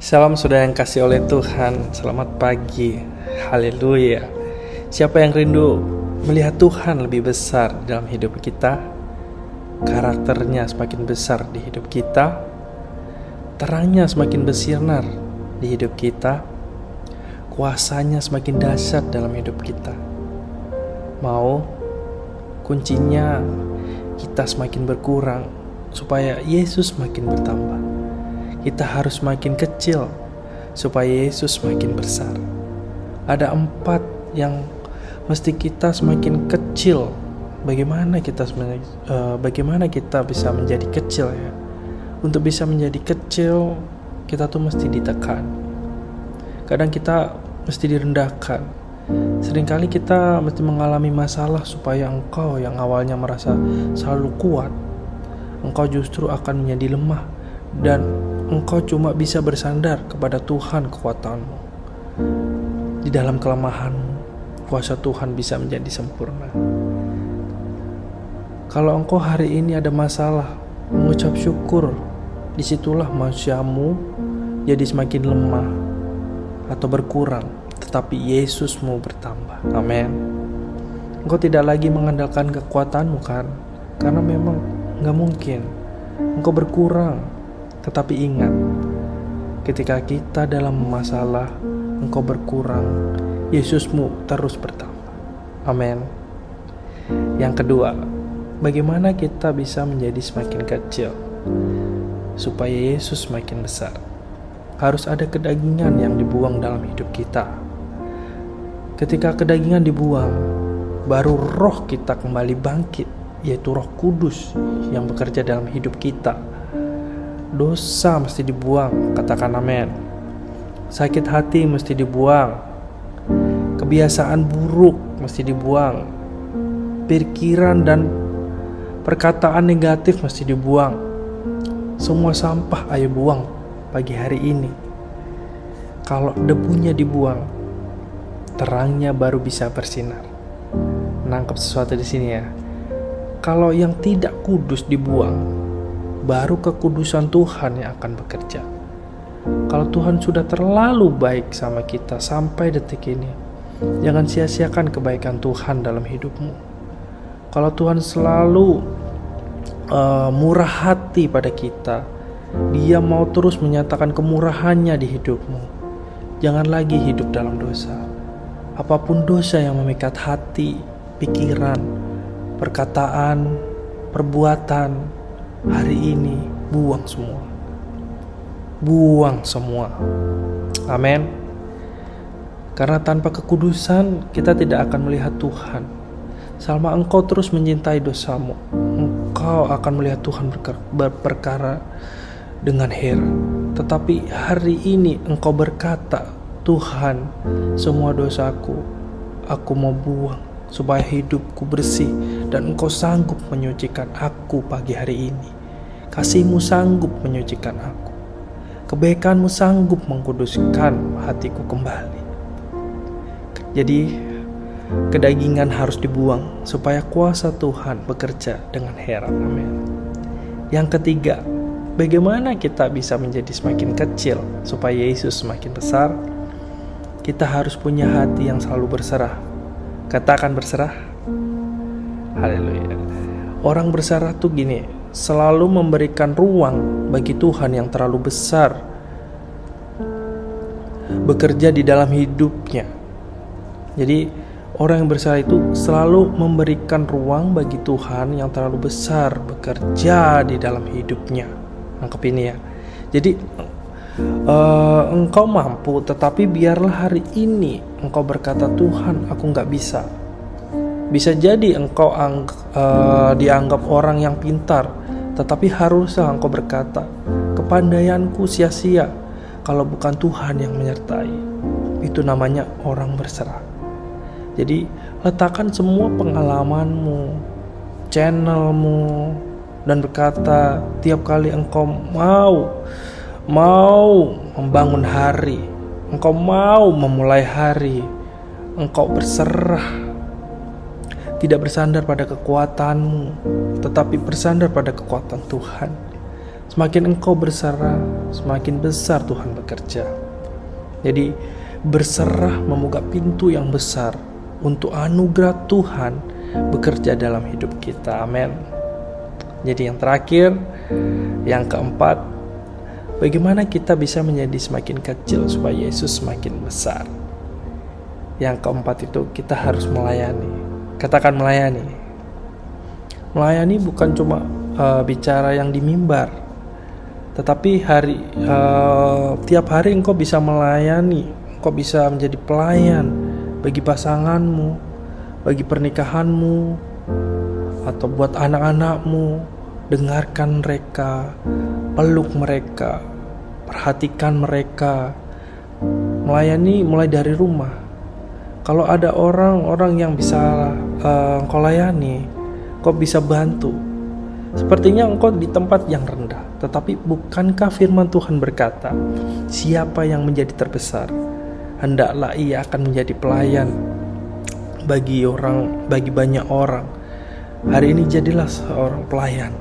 Salam saudara yang kasih oleh Tuhan, selamat pagi, haleluya. Siapa yang rindu melihat Tuhan lebih besar dalam hidup kita, karakternya semakin besar di hidup kita, terangnya semakin bersinar di hidup kita, kuasanya semakin dahsyat dalam hidup kita. Mau kuncinya kita semakin berkurang supaya Yesus makin bertambah. Kita harus makin kecil supaya Yesus makin besar. Ada 4 yang mesti kita semakin kecil. Bagaimana kita bisa menjadi kecil ya? Untuk bisa menjadi kecil, kita tuh mesti ditekan. Kadang kita mesti direndahkan. Seringkali kita mesti mengalami masalah supaya engkau yang awalnya merasa selalu kuat, engkau justru akan menjadi lemah dan engkau cuma bisa bersandar kepada Tuhan kekuatanmu. Di dalam kelemahanmu, kuasa Tuhan bisa menjadi sempurna. Kalau engkau hari ini ada masalah, mengucap syukur, disitulah manusiamu jadi semakin lemah atau berkurang, tetapi Yesusmu bertambah. Amin. Engkau tidak lagi mengandalkan kekuatanmu kan? Karena memang gak mungkin. Engkau berkurang. Tetapi ingat, ketika kita dalam masalah, engkau berkurang, Yesusmu terus bertambah. Amin. Yang kedua, bagaimana kita bisa menjadi semakin kecil supaya Yesus semakin besar? Harus ada kedagingan yang dibuang dalam hidup kita. Ketika kedagingan dibuang, baru roh kita kembali bangkit, yaitu Roh Kudus yang bekerja dalam hidup kita. Dosa mesti dibuang, katakan amin. Sakit hati mesti dibuang. Kebiasaan buruk mesti dibuang. Pikiran dan perkataan negatif mesti dibuang. Semua sampah ayo buang pagi hari ini. Kalau debunya dibuang, terangnya baru bisa bersinar. Nangkep sesuatu di sini ya. Kalau yang tidak kudus dibuang, baru kekudusan Tuhan yang akan bekerja. Kalau Tuhan sudah terlalu baik sama kita sampai detik ini, jangan sia-siakan kebaikan Tuhan dalam hidupmu. Kalau Tuhan selalu murah hati pada kita, Dia mau terus menyatakan kemurahannya di hidupmu. Jangan lagi hidup dalam dosa. Apapun dosa yang memikat hati, pikiran, perkataan, perbuatan, hari ini buang semua. Buang semua. Amin. Karena tanpa kekudusan kita tidak akan melihat Tuhan. Selama engkau terus mencintai dosamu, engkau akan melihat Tuhan berperkara dengan heran. Tetapi hari ini engkau berkata, Tuhan, semua dosaku aku mau buang supaya hidupku bersih dan engkau sanggup menyucikan aku pagi hari ini. Kasih-Mu sanggup menyucikan aku. Kebaikan-Mu sanggup mengkuduskan hatiku kembali. Jadi kedagingan harus dibuang supaya kuasa Tuhan bekerja dengan heran. Amin. Yang ketiga, bagaimana kita bisa menjadi semakin kecil supaya Yesus semakin besar? Kita harus punya hati yang selalu berserah. Katakan berserah. Haleluya. Orang berserah tuh gini, selalu memberikan ruang bagi Tuhan yang terlalu besar bekerja di dalam hidupnya. Jadi orang yang berserah itu selalu memberikan ruang bagi Tuhan yang terlalu besar bekerja di dalam hidupnya. Nangkep ini ya. Jadi engkau mampu, tetapi biarlah hari ini engkau berkata, Tuhan aku gak bisa. Bisa jadi engkau dianggap orang yang pintar, tetapi haruslah engkau berkata, kepandaianku sia-sia kalau bukan Tuhan yang menyertai. Itu namanya orang berserah. Jadi letakkan semua pengalamanmu, channelmu, dan berkata, tiap kali engkau mau membangun hari, engkau mau memulai hari, engkau berserah, tidak bersandar pada kekuatanmu, tetapi bersandar pada kekuatan Tuhan. Semakin engkau berserah, semakin besar Tuhan bekerja. Jadi berserah membuka pintu yang besar untuk anugerah Tuhan bekerja dalam hidup kita. Amin. Jadi yang terakhir, yang keempat, bagaimana kita bisa menjadi semakin kecil supaya Yesus semakin besar. Yang keempat itu kita harus melayani. Katakan melayani. Melayani bukan cuma bicara yang di mimbar, tetapi tiap hari engkau bisa melayani. Engkau bisa menjadi pelayan bagi pasanganmu, bagi pernikahanmu, atau buat anak-anakmu. Dengarkan mereka, peluk mereka, perhatikan mereka. Melayani mulai dari rumah. Kalau ada orang-orang yang bisa engkau layani, engkau bisa bantu. Sepertinya engkau di tempat yang rendah, tetapi bukankah firman Tuhan berkata, siapa yang menjadi terbesar, hendaklah ia akan menjadi pelayan bagi banyak orang. Hari ini jadilah seorang pelayan.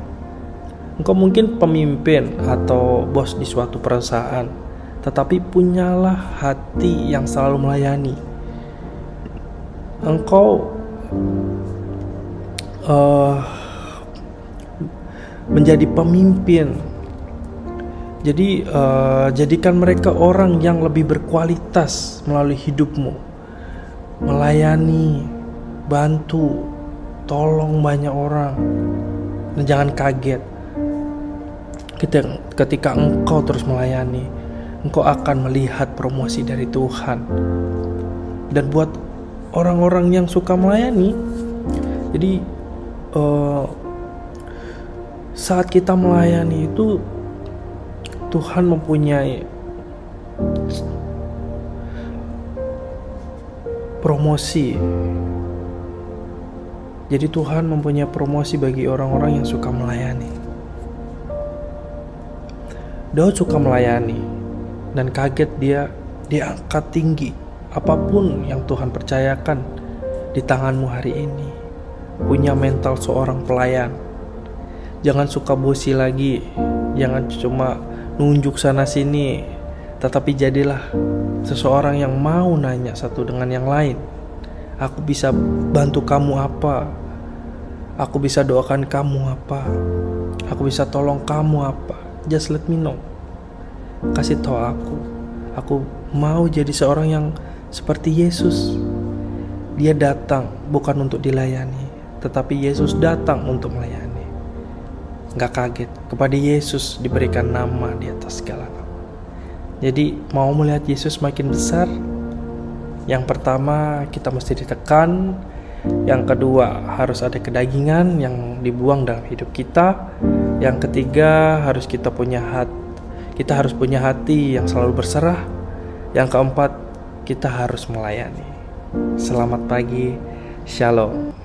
Engkau mungkin pemimpin atau bos di suatu perusahaan, tetapi punyalah hati yang selalu melayani. Engkau menjadi pemimpin. Jadi jadikan mereka orang yang lebih berkualitas melalui hidupmu. Melayani, bantu, tolong banyak orang. Dan jangan kaget ketika engkau terus melayani, engkau akan melihat promosi dari Tuhan. Dan buat orang-orang yang suka melayani, jadi saat kita melayani itu Tuhan mempunyai promosi. Jadi Tuhan mempunyai promosi bagi orang-orang yang suka melayani. Daud suka melayani dan kaget dia diangkat tinggi. Apapun yang Tuhan percayakan di tanganmu hari ini, punya mental seorang pelayan. Jangan suka bosi lagi, jangan cuma nunjuk sana sini, tetapi jadilah seseorang yang mau nanya satu dengan yang lain. Aku bisa bantu kamu apa? Aku bisa doakan kamu apa? Aku bisa tolong kamu apa? Just let me know. Kasih tahu aku. Aku mau jadi seorang yang seperti Yesus. Dia datang bukan untuk dilayani, tetapi Yesus datang untuk melayani. Gak kaget, kepada Yesus diberikan nama di atas segala nama. Jadi mau melihat Yesus makin besar, yang pertama kita mesti ditekan. Yang kedua harus ada kedagingan yang dibuang dalam hidup kita. Yang ketiga kita harus punya hati yang selalu berserah. Yang keempat, kita harus melayani. Selamat pagi, Shalom.